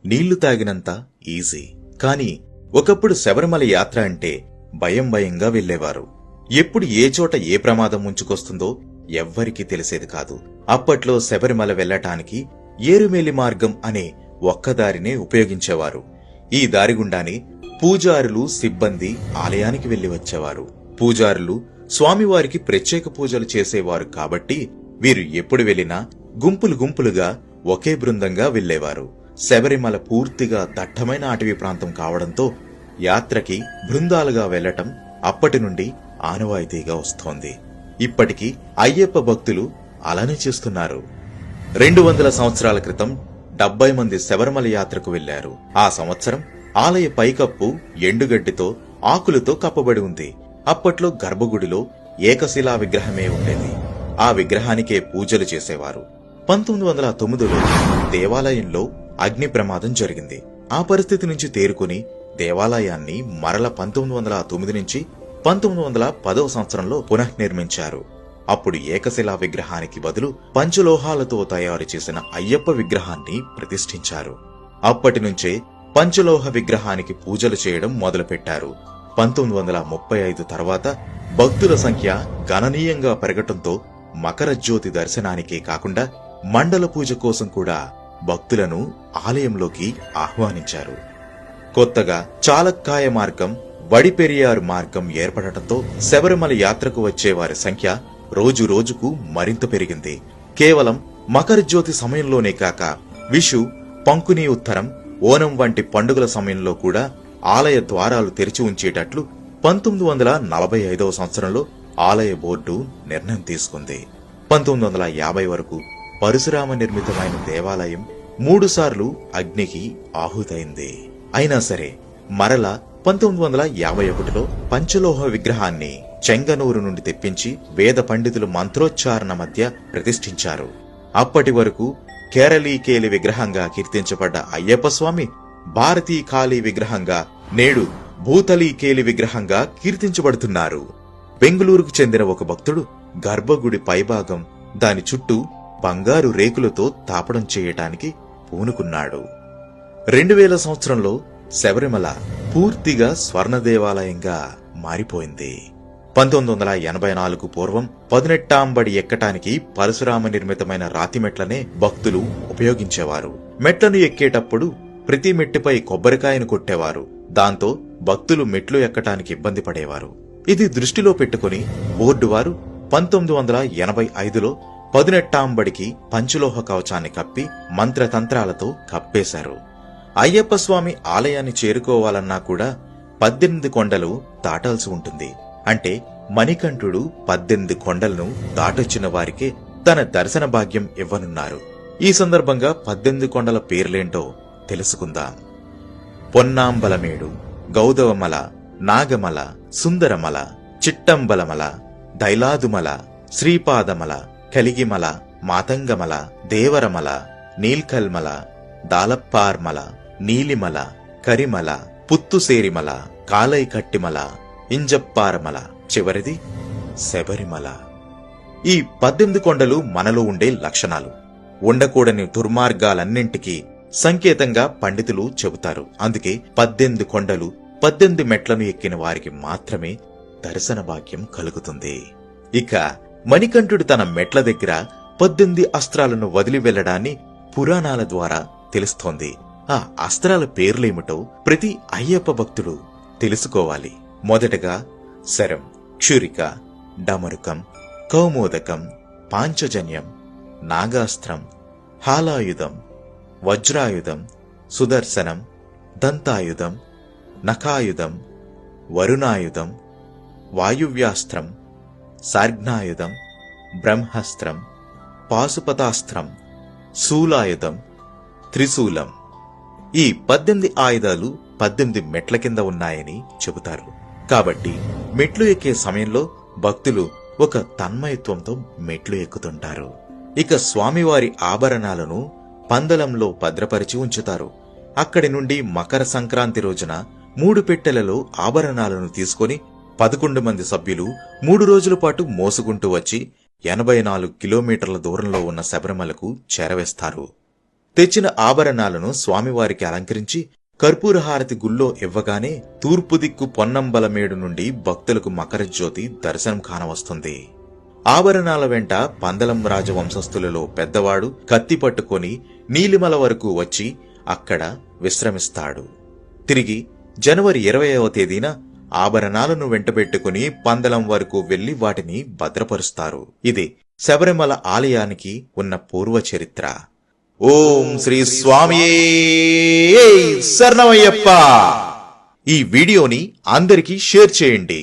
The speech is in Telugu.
నీళ్లు తాగినంత ఈజీ. కాని ఒకప్పుడు శబరిమల యాత్ర అంటే భయంగా వెళ్లేవారు. ఎప్పుడు ఏ చోట ఏ ప్రమాదం ముంచుకొస్తుందో ఎవ్వరికీ తెలిసేది కాదు. అప్పట్లో శబరిమల వెళ్లటానికి ఏరుమేలి మార్గం అనే ఒక్కదారినే ఉపయోగించేవారు. ఈ దారిగుండానే పూజారులు, సిబ్బంది ఆలయానికి వెళ్లి వచ్చేవారు. పూజారులు స్వామివారికి ప్రత్యేక పూజలు చేసేవారు కాబట్టి వీరు ఎప్పుడు వెళ్లినా గుంపులుగా ఒకే బృందంగా వెళ్లేవారు. శబరిమల పూర్తిగా దట్టమైన అటవీ ప్రాంతం కావడంతో యాత్రకి బృందాలుగా వెళ్లటం అప్పటి నుండి ఆనవాయితీగా వస్తోంది. ఇప్పటికీ అయ్యప్ప భక్తులు అలానే చేస్తున్నారు. 200 సంవత్సరాల క్రితం 70 మంది శబరిమల యాత్రకు వెళ్లారు. ఆ సంవత్సరం ఆలయ పైకప్పు ఎండుగడ్డితో, ఆకులతో కప్పబడి ఉంది. అప్పట్లో గర్భగుడిలో ఏకశిలా విగ్రహమే ఉండేది. ఆ విగ్రహానికే పూజలు చేసేవారు. 1909లో దేవాలయంలో అగ్ని ప్రమాదం జరిగింది. ఆ పరిస్థితి నుంచి తేరుకుని దేవాలయాన్ని మరల 1909 నుంచి 1910వ సంవత్సరంలో పునఃనిర్మించారు. అప్పుడు ఏకశిలా విగ్రహానికి బదులు పంచలోహాలతో తయారు చేసిన అయ్యప్ప విగ్రహాన్ని ప్రతిష్ఠించారు. అప్పటి నుంచే పంచలోహ విగ్రహానికి పూజలు చేయడం మొదలుపెట్టారు. 1935 తర్వాత భక్తుల సంఖ్య గణనీయంగా పెరగటంతో మకర జ్యోతి దర్శనానికే కాకుండా మండల పూజ కోసం కూడా భక్తులను ఆలయంలోకి ఆహ్వానించారు. కొత్తగా చాలక్కాయ మార్గం, వడిపెరియారు మార్గం ఏర్పడటంతో శబరిమల యాత్రకు వచ్చేవారి సంఖ్య రోజురోజుకు మరింత పెరిగింది. కేవలం మకర జ్యోతి సమయంలోనే కాక విషు, పంకుని ఉత్తరం, ఓనం వంటి పండుగల సమయంలో కూడా ఆలయ ద్వారాలు తెరిచి ఉంచేటట్లు 1945వ సంవత్సరంలో ఆలయ బోర్డు నిర్ణయం తీసుకుంది. 1950 వరకు పరశురామ నిర్మితమైన దేవాలయం 3 సార్లు అగ్నికి ఆహుతైంది. అయినా సరే మరల 1951లో పంచలోహ విగ్రహాన్ని చెంగనూరు నుండి తెప్పించి వేద పండితులు మంత్రోచ్చారణ మధ్య ప్రతిష్ఠించారు. అప్పటి వరకు కేరళీకేలి విగ్రహంగా కీర్తించబడ్డ అయ్యప్ప స్వామి భారతీ కాళీ విగ్రహంగా, నేడు భూతలీకేలి విగ్రహంగా కీర్తించబడుతున్నారు. బెంగుళూరుకు చెందిన ఒక భక్తుడు గర్భగుడి పైభాగం, దాని చుట్టూ బంగారు రేకులతో తాపడం చేయటానికి పూనుకున్నాడు. 2000 సంవత్సరంలో శబరిమల పూర్తిగా స్వర్ణ దేవాలయంగా మారిపోయింది. 1984 పూర్వం 18 ఎక్కటానికి పరశురామ నిర్మితమైన రాతి మెట్లనే భక్తులు ఉపయోగించేవారు. మెట్లను ఎక్కేటప్పుడు ప్రతి మెట్టిపై కొబ్బరికాయను కొట్టేవారు. దాంతో భక్తులు మెట్లు ఎక్కటానికి ఇబ్బంది పడేవారు. ఇది దృష్టిలో పెట్టుకుని బోర్డు వారు 1985లో 18 పంచలోహ కవచాన్ని కప్పి మంత్రతంత్రాలతో కప్పేశారు. అయ్యప్ప స్వామి ఆలయాన్ని చేరుకోవాలన్నా కూడా 18 కొండలు దాటాల్సి ఉంటుంది. అంటే మణికంఠుడు 18 కొండలను దాటొచ్చిన వారికే తన దర్శన భాగ్యం ఇవ్వనున్నారు. ఈ సందర్భంగా 18 కొండల పేర్లేంటో తెలుసుకుందాం. పొన్నాంబలమేడు, గౌదవమల, నాగమల, సుందరమల, చిట్టంబలమల, దైలాదుమల, శ్రీపాదమల, కలిగిమల, మాతంగమల, దేవరమల, నీల్కల్మల, దాలప్పార్మల, నీలిమల, కరిమల, పుత్తుసేరిమల, కాలైకట్టిమల, ఇంజప్పారమల, చివరిది శబరిమల. ఈ 18 కొండలు మనలో ఉండే లక్షణాలు, ఉండకూడని దుర్మార్గాలన్నింటికీ సంకేతంగా పండితులు చెబుతారు. అందుకే 18 కొండలు, 18 మెట్లను ఎక్కిన వారికి మాత్రమే దర్శన భాగ్యం కలుగుతుంది. ఇక మణికంఠుడు తన మెట్ల దగ్గర 18 అస్త్రాలను వదిలి వెళ్లడాన్ని పురాణాల ద్వారా తెలుస్తోంది. ఆ అస్త్రాల పేర్లేమిటో ప్రతి అయ్యప్ప భక్తుడు తెలుసుకోవాలి. మొదటగా శరం, క్షురిక, డమరుకం, కౌమోదకం, పాంచజన్యం, నాగాస్త్రం, హాలాయుధం, వజ్రాయుధం, సుదర్శనం, దంతాయుధం, నఖాయుధం, వరుణాయుధం, వాయువ్యాస్త్రం, సార్ఘ్నాయుధం, బ్రహ్మాస్త్రం, పాశుపతాస్త్రం, శూలాయుధం, త్రిశూలం. ఈ 18 ఆయుధాలు 18 మెట్ల కింద ఉన్నాయని చెబుతారు. కాబట్టి మెట్లు ఎక్కే సమయంలో భక్తులు ఒక తన్మయత్వంతో మెట్లు ఎక్కుతుంటారు. ఇక స్వామివారి ఆభరణాలను పందలంలో భద్రపరిచి ఉంచుతారు. అక్కడి నుండి మకర సంక్రాంతి రోజున 3 పెట్టెలలో ఆభరణాలను తీసుకుని 11 మంది సభ్యులు 3 రోజుల పాటు మోసుకుంటూ వచ్చి 84 కిలోమీటర్ల దూరంలో ఉన్న శబరిమలకు చేరవేస్తారు. తెచ్చిన ఆభరణాలను స్వామివారికి అలంకరించి కర్పూరహారతి గుళ్ళో ఇవ్వగానే తూర్పు దిక్కు పొన్నంబలమేడు నుండి భక్తులకు మకరజ్యోతి దర్శనం కానవస్తుంది. ఆభరణాల వెంట పందలం రాజవంశస్థులలో పెద్దవాడు కత్తి పట్టుకొని నీలిమల వరకు వచ్చి అక్కడ విశ్రమిస్తాడు. తిరిగి జనవరి 20వ తేదీన ఆభరణాలను వెంటబెట్టుకుని పందలం వరకు వెళ్లి వాటిని భద్రపరుస్తారు. ఇది శబరిమల ఆలయానికి ఉన్న పూర్వ చరిత్ర. ఓం శ్రీ స్వామియే శరణమయ్యప్ప. ఈ వీడియోని అందరికీ షేర్ చేయండి.